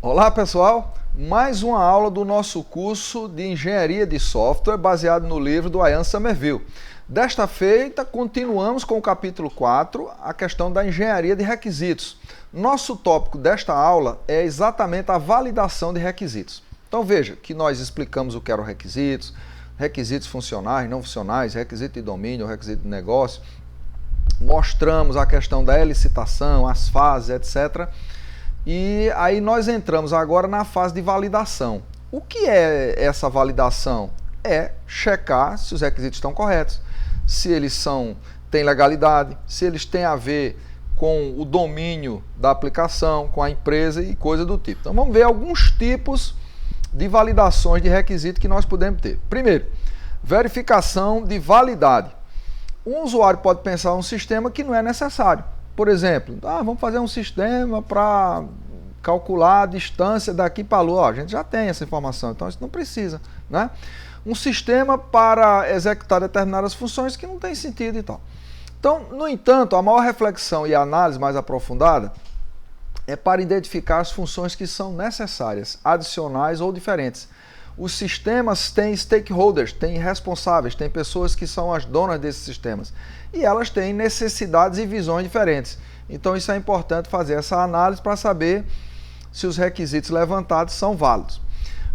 Olá pessoal, mais uma aula do nosso curso de Engenharia de Software baseado no livro do Ian Sommerville. Desta feita, continuamos com o capítulo 4, a questão da engenharia de requisitos. Nosso tópico desta aula é exatamente a validação de requisitos. Então veja que nós explicamos o que eram requisitos, requisitos funcionais, não funcionais, requisito de domínio, requisito de negócio, mostramos a questão da licitação, as fases, etc. E aí nós entramos agora na fase de validação. O que é essa validação? É checar se os requisitos estão corretos, se eles têm legalidade, se eles têm a ver com o domínio da aplicação, com a empresa e coisa do tipo. Então vamos ver alguns tipos de validações de requisito que nós podemos ter. Primeiro, verificação de validade. Um usuário pode pensar um sistema que não é necessário. Por exemplo, vamos fazer um sistema para calcular a distância daqui para a Lua. A gente já tem essa informação, então isso não precisa, né? Um sistema para executar determinadas funções que não tem sentido e tal. Então, no entanto, a maior reflexão e a análise mais aprofundada é para identificar as funções que são necessárias, adicionais ou diferentes. Os sistemas têm stakeholders, têm responsáveis, têm pessoas que são as donas desses sistemas. E elas têm necessidades e visões diferentes. Então isso é importante fazer essa análise para saber se os requisitos levantados são válidos.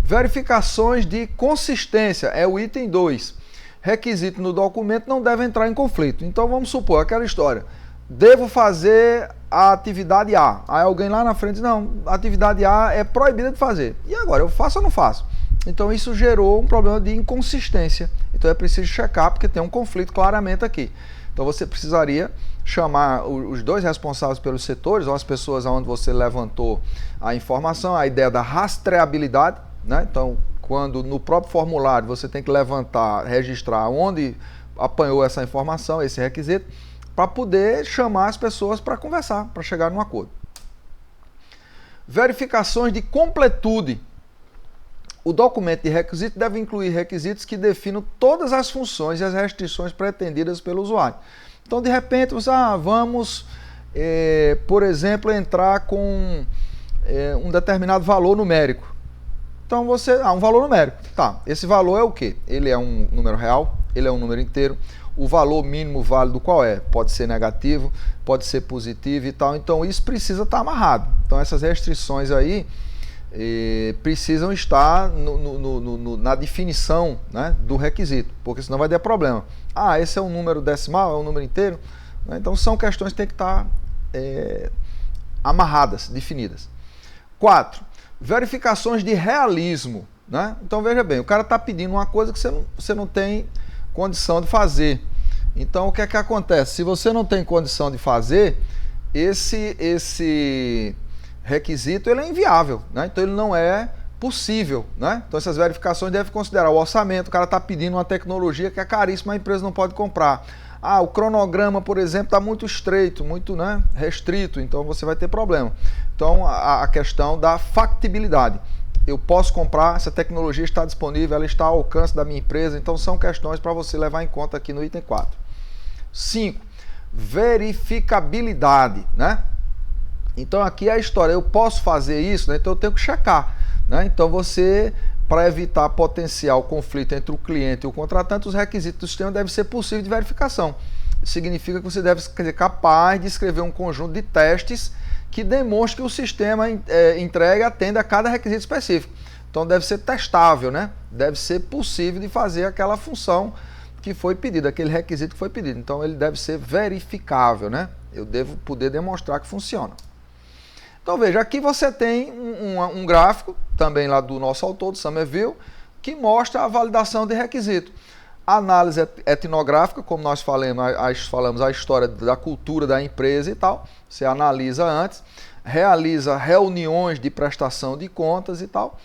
Verificações de consistência é o item 2. Requisito no documento não deve entrar em conflito. Então vamos supor aquela história. Devo fazer a atividade A. Aí alguém lá na frente diz, não, a atividade A é proibida de fazer. E agora, eu faço ou não faço? Então isso gerou um problema de inconsistência. Então é preciso checar, porque tem um conflito claramente aqui. Então você precisaria chamar os dois responsáveis pelos setores, ou as pessoas onde você levantou a informação, a ideia da rastreabilidade, né? Então, quando no próprio formulário você tem que levantar, registrar onde apanhou essa informação, esse requisito, para poder chamar as pessoas para conversar, para chegar num acordo. Verificações de completude. O documento de requisito deve incluir requisitos que definam todas as funções e as restrições pretendidas pelo usuário. Então, de repente, você vamos, por exemplo, entrar com um determinado valor numérico. Então, um valor numérico. Tá, esse valor é o quê? Ele é um número real, ele é um número inteiro. O valor mínimo válido qual é? Pode ser negativo, pode ser positivo e tal. Então, isso precisa estar amarrado. Então, essas restrições aí precisam estar na definição, né, do requisito, porque senão vai dar problema. Esse é um número decimal, é um número inteiro? Então são questões que têm que estar amarradas, definidas. 4. Verificações de realismo, né? Então veja bem, o cara está pedindo uma coisa que você não tem condição de fazer. Então o que é que acontece? Se você não tem condição de fazer, esse requisito ele é inviável, né? Então ele não é possível, né? Então essas verificações devem considerar o orçamento, o cara está pedindo uma tecnologia que é caríssima, a empresa não pode comprar. O cronograma, por exemplo, está muito estreito, muito, né, restrito, então você vai ter problema. Então a questão da factibilidade. Eu posso comprar, essa tecnologia está disponível, ela está ao alcance da minha empresa, então são questões para você levar em conta aqui no item 4. 5. Verificabilidade, né? Então aqui é a história, eu posso fazer isso, né? Então eu tenho que checar, né? Então você, para evitar potencial conflito entre o cliente e o contratante, os requisitos do sistema devem ser possíveis de verificação. Isso significa que você deve ser capaz de escrever um conjunto de testes que demonstre que o sistema entregue atende a cada requisito específico. Então deve ser testável, né? Deve ser possível de fazer aquela função que foi pedida, aquele requisito que foi pedido. Então ele deve ser verificável, né? Eu devo poder demonstrar que funciona. Então veja, aqui você tem um gráfico, também lá do nosso autor, do Sommerville, que mostra a validação de requisito. A análise etnográfica, como nós falamos a história da cultura da empresa e tal, você analisa antes, realiza reuniões de prestação de contas e tal,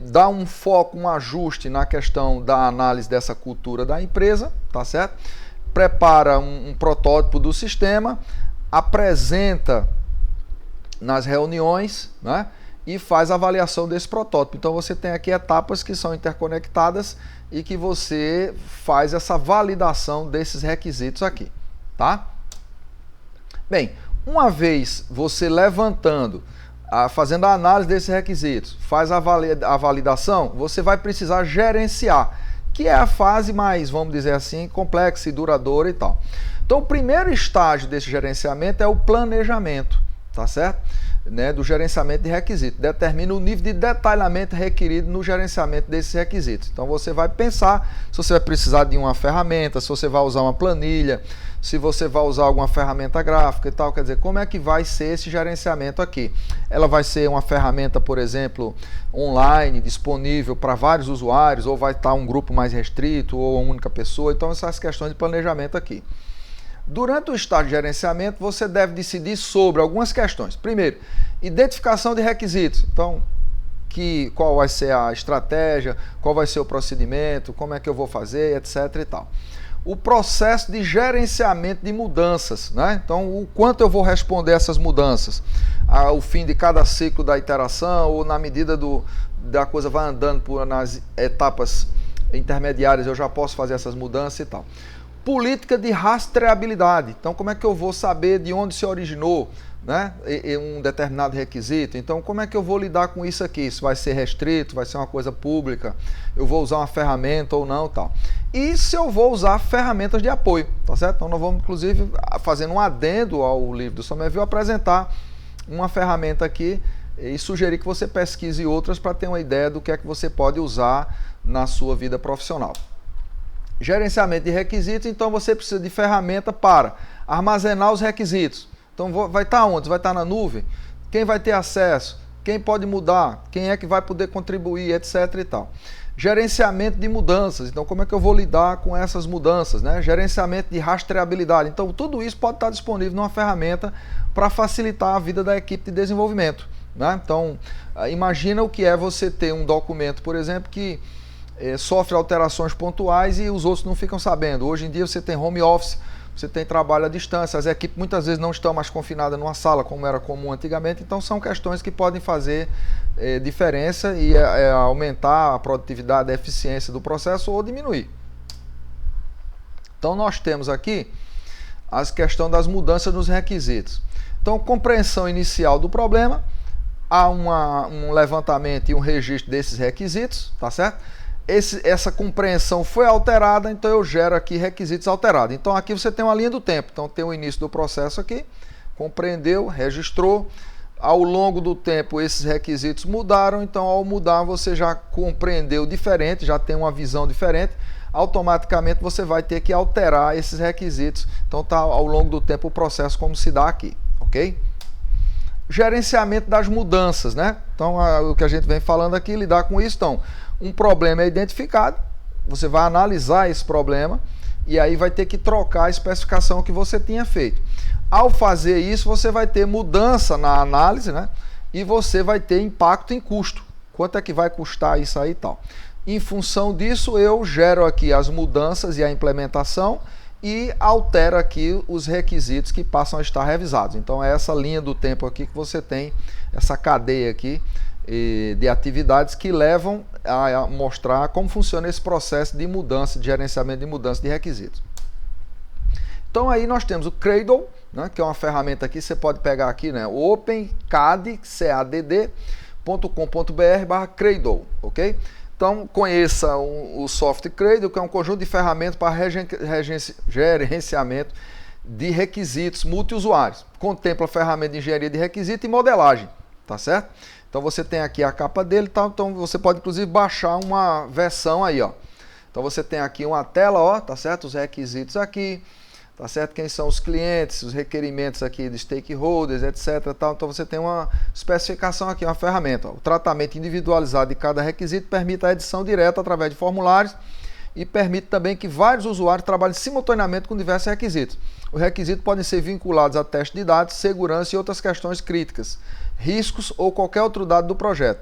dá um foco, um ajuste na questão da análise dessa cultura da empresa, tá certo? Prepara um protótipo do sistema, apresenta nas reuniões, né, e faz a avaliação desse protótipo. Então você tem aqui etapas que são interconectadas e que você faz essa validação desses requisitos aqui, tá? Bem, uma vez você levantando fazendo a análise desses requisitos, faz a validação, você vai precisar gerenciar, que é a fase mais, vamos dizer assim, complexa e duradoura e tal. Então, o primeiro estágio desse gerenciamento é o planejamento, tá certo? Né, do gerenciamento de requisitos. Determina o nível de detalhamento requerido no gerenciamento desses requisitos. Então, você vai pensar se você vai precisar de uma ferramenta, se você vai usar uma planilha, se você vai usar alguma ferramenta gráfica e tal. Quer dizer, como é que vai ser esse gerenciamento aqui? Ela vai ser uma ferramenta, por exemplo, online, disponível para vários usuários, ou vai estar um grupo mais restrito, ou uma única pessoa. Então, essas questões de planejamento aqui. Durante o estágio de gerenciamento, você deve decidir sobre algumas questões. Primeiro, identificação de requisitos. Então, qual vai ser a estratégia, qual vai ser o procedimento, como é que eu vou fazer, etc. e tal. O processo de gerenciamento de mudanças, né? Então, o quanto eu vou responder essas mudanças ao fim de cada ciclo da iteração ou na medida da coisa vai andando nas etapas intermediárias, eu já posso fazer essas mudanças e tal. Política de rastreabilidade. Então, como é que eu vou saber de onde se originou, né, um determinado requisito? Então, como é que eu vou lidar com isso aqui? Isso vai ser restrito, vai ser uma coisa pública, eu vou usar uma ferramenta ou não, tal. E se eu vou usar ferramentas de apoio, tá certo? Então, nós vamos, inclusive, fazendo um adendo ao livro do Somerville, apresentar uma ferramenta aqui e sugerir que você pesquise outras para ter uma ideia do que é que você pode usar na sua vida profissional. Gerenciamento de requisitos, então você precisa de ferramenta para armazenar os requisitos. Então vai estar onde? Vai estar na nuvem? Quem vai ter acesso? Quem pode mudar? Quem é que vai poder contribuir, etc. e tal. Gerenciamento de mudanças, então como é que eu vou lidar com essas mudanças, né? Gerenciamento de rastreabilidade, então tudo isso pode estar disponível numa ferramenta para facilitar a vida da equipe de desenvolvimento, né? Então imagina o que é você ter um documento, por exemplo, que sofre alterações pontuais e os outros não ficam sabendo. Hoje em dia você tem home office, você tem trabalho à distância, as equipes muitas vezes não estão mais confinadas numa sala como era comum antigamente, então são questões que podem fazer diferença e aumentar a produtividade, a eficiência do processo ou diminuir. Então nós temos aqui a questão das mudanças nos requisitos. Então, compreensão inicial do problema, há um levantamento e um registro desses requisitos, tá certo? Essa compreensão foi alterada, então eu gero aqui requisitos alterados. Então aqui você tem uma linha do tempo, então tem o início do processo aqui, compreendeu, registrou, ao longo do tempo esses requisitos mudaram, então ao mudar você já compreendeu diferente, já tem uma visão diferente, automaticamente você vai ter que alterar esses requisitos, então está ao longo do tempo o processo como se dá aqui, ok? Gerenciamento das mudanças, né? Então o que a gente vem falando aqui, lidar com isso, então um problema é identificado, você vai analisar esse problema e aí vai ter que trocar a especificação que você tinha feito. Ao fazer isso, você vai ter mudança na análise, né? E você vai ter impacto em custo. Quanto é que vai custar isso aí e tal. Em função disso, eu gero aqui as mudanças e a implementação e altero aqui os requisitos que passam a estar revisados. Então é essa linha do tempo aqui que você tem, essa cadeia aqui de atividades que levam a mostrar como funciona esse processo de mudança, de gerenciamento de mudança de requisitos. Então aí nós temos o Cradle, né, que é uma ferramenta aqui, você pode pegar aqui, né, opencad.com.br/Cradle, ok? Então conheça o Soft Cradle, que é um conjunto de ferramentas para gerenciamento de requisitos multiusuários. Contempla a ferramenta de engenharia de requisito e modelagem, tá certo? Então você tem aqui a capa dele, tá? Então você pode inclusive baixar uma versão aí, ó. Então você tem aqui uma tela, ó, tá certo? Os requisitos aqui, tá certo? Quem são os clientes, os requerimentos aqui de stakeholders, etc. Tal. Então você tem uma especificação aqui, uma ferramenta. Ó. O tratamento individualizado de cada requisito permite a edição direta através de formulários e permite também que vários usuários trabalhem simultaneamente com diversos requisitos. Os requisitos podem ser vinculados a testes de dados, segurança e outras questões críticas, riscos ou qualquer outro dado do projeto.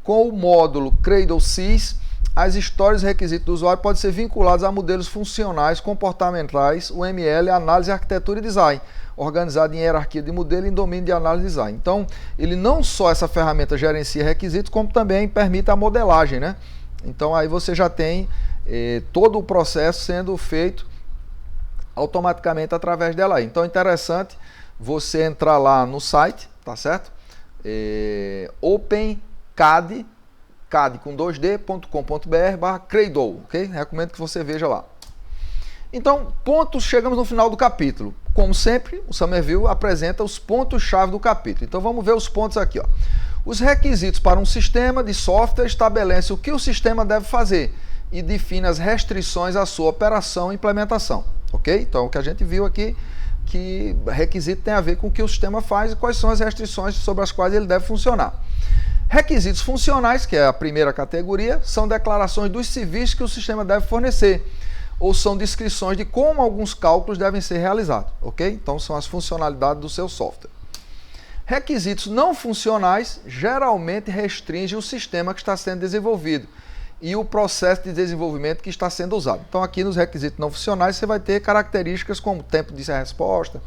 Com o módulo Cradle-Sys, as histórias e requisitos do usuário podem ser vinculados a modelos funcionais, comportamentais, UML, análise, arquitetura e design, organizado em hierarquia de modelo e em domínio de análise e design. Então, ele não só essa ferramenta gerencia requisitos, como também permite a modelagem, né? Então, aí você já tem todo o processo sendo feito automaticamente através dela. Então, é interessante você entrar lá no site, tá certo? opencad, cad com 2d.com.br/Cradle, ok? Recomendo que você veja lá. Então, pontos, chegamos no final do capítulo. Como sempre, o Somerville apresenta os pontos-chave do capítulo. Então, vamos ver os pontos aqui, ó. Os requisitos para um sistema de software estabelecem o que o sistema deve fazer e define as restrições à sua operação e implementação, ok? Então, o que a gente viu aqui, que requisito tem a ver com o que o sistema faz e quais são as restrições sobre as quais ele deve funcionar. Requisitos funcionais, que é a primeira categoria, são declarações dos serviços que o sistema deve fornecer, ou são descrições de como alguns cálculos devem ser realizados, ok? Então, são as funcionalidades do seu software. Requisitos não funcionais geralmente restringem o sistema que está sendo desenvolvido e o processo de desenvolvimento que está sendo usado. Então, aqui nos requisitos não funcionais, você vai ter características como tempo de resposta,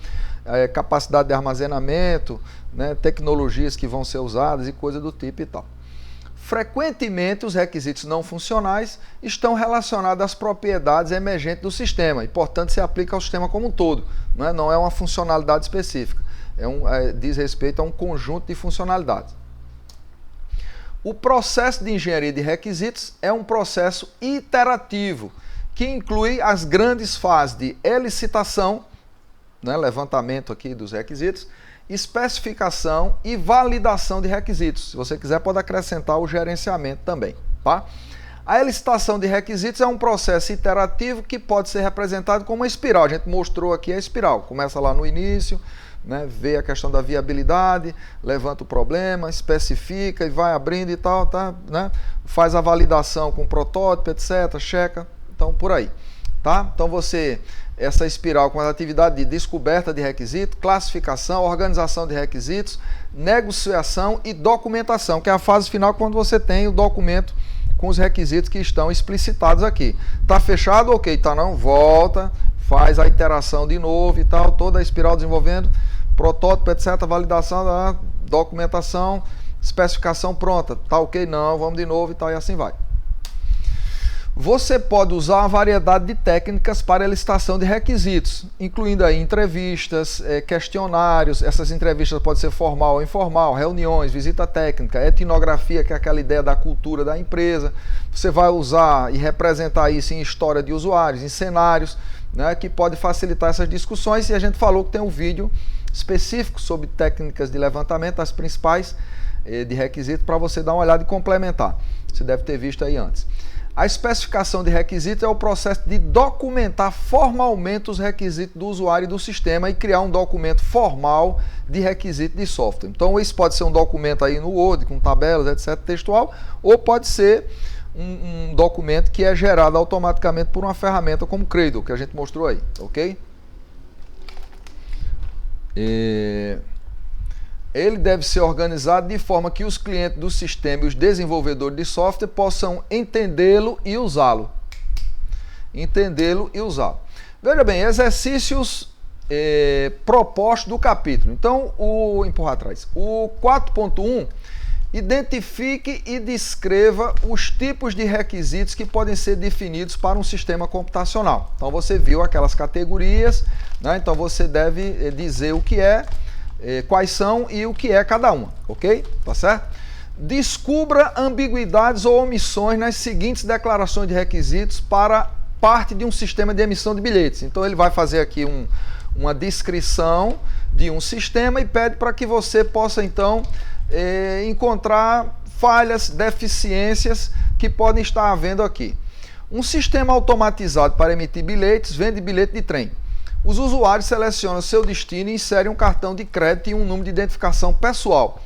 capacidade de armazenamento, né, tecnologias que vão ser usadas e coisa do tipo e tal. Frequentemente, os requisitos não funcionais estão relacionados às propriedades emergentes do sistema e, portanto, se aplica ao sistema como um todo, não é uma funcionalidade específica, diz respeito a um conjunto de funcionalidades. O processo de engenharia de requisitos é um processo iterativo, que inclui as grandes fases de elicitação, né, levantamento aqui dos requisitos, especificação e validação de requisitos. Se você quiser, pode acrescentar o gerenciamento também, tá? A elicitação de requisitos é um processo iterativo que pode ser representado como uma espiral. A gente mostrou aqui a espiral. Começa lá no início, né, vê a questão da viabilidade, levanta o problema, especifica e vai abrindo e tal, tá, né? Faz a validação com o protótipo, etc, checa, então por aí, tá? Então essa espiral com a atividade de descoberta de requisitos, classificação, organização de requisitos, negociação e documentação, que é a fase final quando você tem o documento com os requisitos que estão explicitados aqui. Tá fechado? Ok, tá não? Volta, faz a iteração de novo e tal, toda a espiral desenvolvendo, protótipo, etc, validação, documentação, especificação pronta, tá ok? Não, vamos de novo e tal, e assim vai. Você pode usar uma variedade de técnicas para elicitação de requisitos, incluindo aí entrevistas, questionários. Essas entrevistas podem ser formal ou informal, reuniões, visita técnica, etnografia, que é aquela ideia da cultura da empresa. Você vai usar e representar isso em história de usuários, em cenários, né, que pode facilitar essas discussões. E a gente falou que tem um vídeo específico sobre técnicas de levantamento, as principais de requisitos, para você dar uma olhada e complementar. Você deve ter visto aí antes. A especificação de requisitos é o processo de documentar formalmente os requisitos do usuário e do sistema e criar um documento formal de requisito de software. Então, isso pode ser um documento aí no Word, com tabelas, etc, textual, ou pode ser um documento que é gerado automaticamente por uma ferramenta como o Cradle, que a gente mostrou aí, ok? Ele deve ser organizado de forma que os clientes do sistema e os desenvolvedores de software possam entendê-lo e usá-lo. Veja bem, exercícios propostos do capítulo. Então, empurrar atrás. O 4.1, identifique e descreva os tipos de requisitos que podem ser definidos para um sistema computacional. Então, você viu aquelas categorias, né? Então, você deve dizer o que é, quais são e o que é cada uma, ok? Tá certo? Descubra ambiguidades ou omissões nas seguintes declarações de requisitos para parte de um sistema de emissão de bilhetes. Então ele vai fazer aqui uma descrição de um sistema e pede para que você possa então encontrar falhas, deficiências que podem estar havendo aqui. Um sistema automatizado para emitir bilhetes vende bilhete de trem. Os usuários selecionam seu destino e inserem um cartão de crédito e um número de identificação pessoal.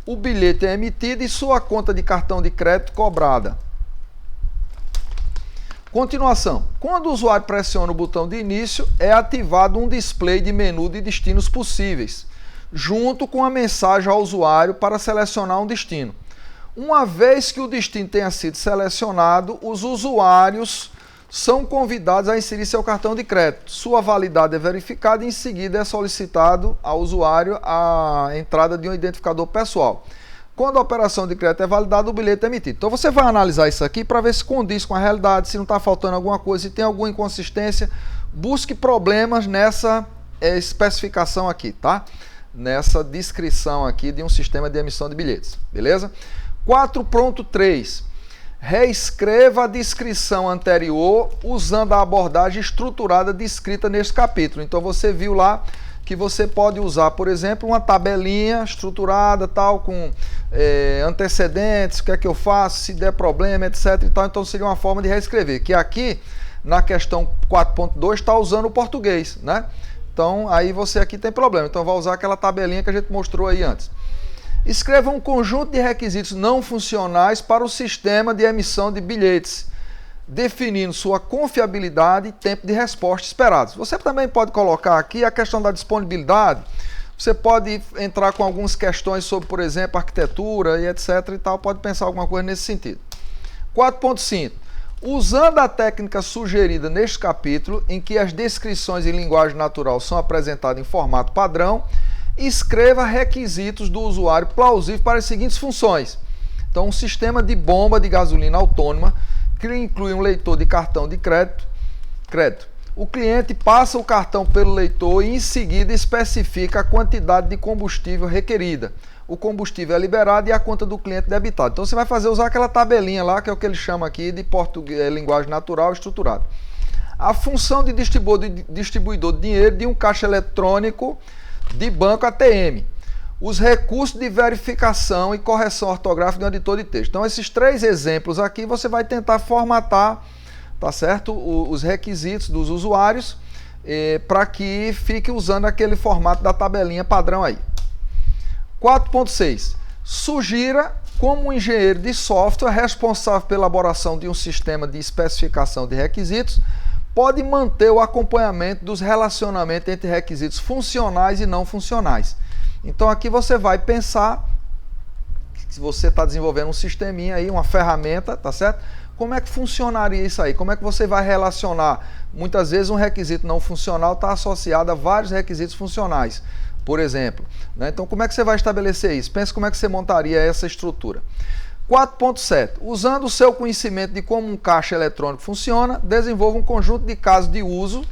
O bilhete é emitido e sua conta de cartão de crédito cobrada. Continuação. Quando o usuário pressiona o botão de início, é ativado um display de menu de destinos possíveis, junto com a mensagem ao usuário para selecionar um destino. Uma vez que o destino tenha sido selecionado, os usuários são convidados a inserir seu cartão de crédito. Sua validade é verificada e em seguida é solicitado ao usuário a entrada de um identificador pessoal. Quando a operação de crédito é validada, o bilhete é emitido. Então você vai analisar isso aqui para ver se condiz com a realidade, se não está faltando alguma coisa, se tem alguma inconsistência. Busque problemas nessa especificação aqui, tá? nessa descrição aqui de um sistema de emissão de bilhetes, beleza? 4.3. Reescreva a descrição anterior usando a abordagem estruturada descrita neste capítulo. Então você viu lá que você pode usar, por exemplo, uma tabelinha estruturada, tal, com antecedentes, o que é que eu faço, se der problema, etc. E tal. Então seria uma forma de reescrever, que aqui na questão 4.2 está usando o português, né? Então aí você aqui tem problema, então vai usar aquela tabelinha que a gente mostrou aí antes. Escreva um conjunto de requisitos não funcionais para o sistema de emissão de bilhetes, definindo sua confiabilidade e tempo de resposta esperados. Você também pode colocar aqui a questão da disponibilidade. Você pode entrar com algumas questões sobre, por exemplo, arquitetura e etc. e tal. Pode pensar alguma coisa nesse sentido. 4.5. Usando a técnica sugerida neste capítulo, em que as descrições em linguagem natural são apresentadas em formato padrão, escreva requisitos do usuário plausíveis para as seguintes funções. Então, um sistema de bomba de gasolina autônoma, que inclui um leitor de cartão de crédito. O cliente passa o cartão pelo leitor e em seguida especifica a quantidade de combustível requerida. O combustível é liberado e a conta do cliente debitada. Então você vai usar aquela tabelinha lá, que é o que ele chama aqui de linguagem natural estruturada. A função de distribuidor de dinheiro de um caixa eletrônico de banco ATM. Os recursos de verificação e correção ortográfica de um editor de texto. Então esses 3 exemplos aqui você vai tentar formatar, tá certo? Os requisitos dos usuários para que fique usando aquele formato da tabelinha padrão aí. 4.6. Sugira como um engenheiro de software responsável pela elaboração de um sistema de especificação de requisitos pode manter o acompanhamento dos relacionamentos entre requisitos funcionais e não funcionais. Então aqui você vai pensar, se você está desenvolvendo um sisteminha aí, uma ferramenta, tá certo? Como é que funcionaria isso aí? Como é que você vai relacionar? Muitas vezes um requisito não funcional está associado a vários requisitos funcionais, por exemplo, né? Então como é que você vai estabelecer isso? Pense como é que você montaria essa estrutura. 4.7. Usando o seu conhecimento de como um caixa eletrônico funciona, desenvolva um conjunto de casos de uso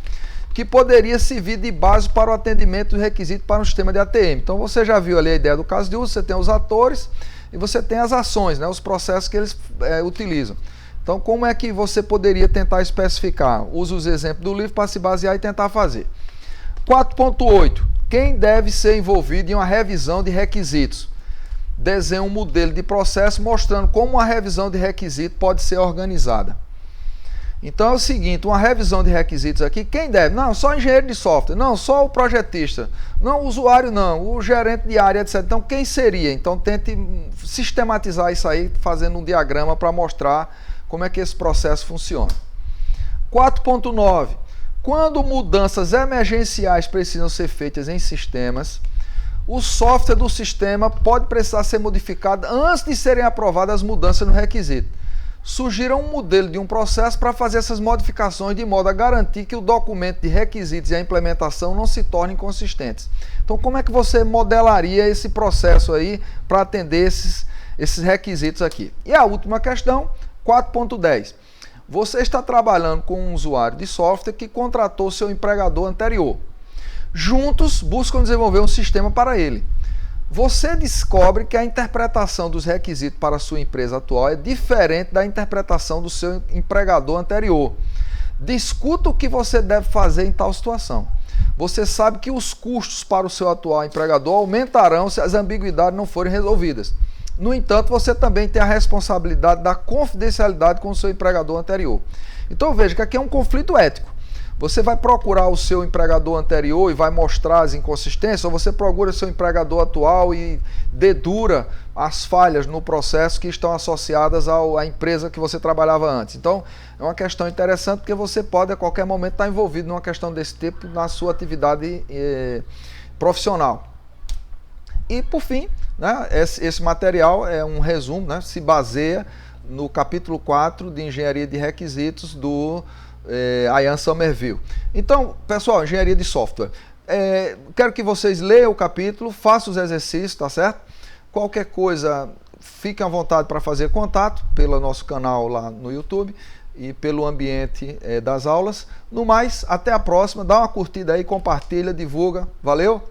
que poderia servir de base para o atendimento dos requisitos para um sistema de ATM. Então você já viu ali a ideia do caso de uso, você tem os atores e você tem as ações, né, os processos que eles utilizam. Então como é que você poderia tentar especificar? Use os exemplos do livro para se basear e tentar fazer. 4.8. Quem deve ser envolvido em uma revisão de requisitos? Desenhe um modelo de processo mostrando como a revisão de requisito pode ser organizada. Então é o seguinte, uma revisão de requisitos aqui, quem deve? Não, só engenheiro de software, não, só o projetista, não, o usuário não, o gerente de área, etc. Então quem seria? Então tente sistematizar isso aí, fazendo um diagrama para mostrar como é que esse processo funciona. 4.9. Quando mudanças emergenciais precisam ser feitas em sistemas, o software do sistema pode precisar ser modificado antes de serem aprovadas as mudanças no requisito. Sugira um modelo de um processo para fazer essas modificações de modo a garantir que o documento de requisitos e a implementação não se tornem inconsistentes. Então, como é que você modelaria esse processo aí para atender esses requisitos aqui? E a última questão, 4.10. Você está trabalhando com um usuário de software que contratou seu empregador anterior. Juntos, buscam desenvolver um sistema para ele. Você descobre que a interpretação dos requisitos para a sua empresa atual é diferente da interpretação do seu empregador anterior. Discuta o que você deve fazer em tal situação. Você sabe que os custos para o seu atual empregador aumentarão se as ambiguidades não forem resolvidas. No entanto, você também tem a responsabilidade da confidencialidade com o seu empregador anterior. Então veja que aqui é um conflito ético. Você vai procurar o seu empregador anterior e vai mostrar as inconsistências, ou você procura o seu empregador atual e dedura as falhas no processo que estão associadas à empresa que você trabalhava antes. Então, é uma questão interessante porque você pode a qualquer momento estar envolvido numa questão desse tipo na sua atividade profissional. E, por fim, né, esse material é um resumo, né, se baseia no capítulo 4 de Engenharia de Requisitos do Ian Somerville. Então, pessoal, engenharia de software. Quero que vocês leiam o capítulo, façam os exercícios, tá certo? Qualquer coisa, fiquem à vontade para fazer contato pelo nosso canal lá no YouTube e pelo ambiente das aulas. No mais, até a próxima. Dá uma curtida aí, compartilha, divulga. Valeu!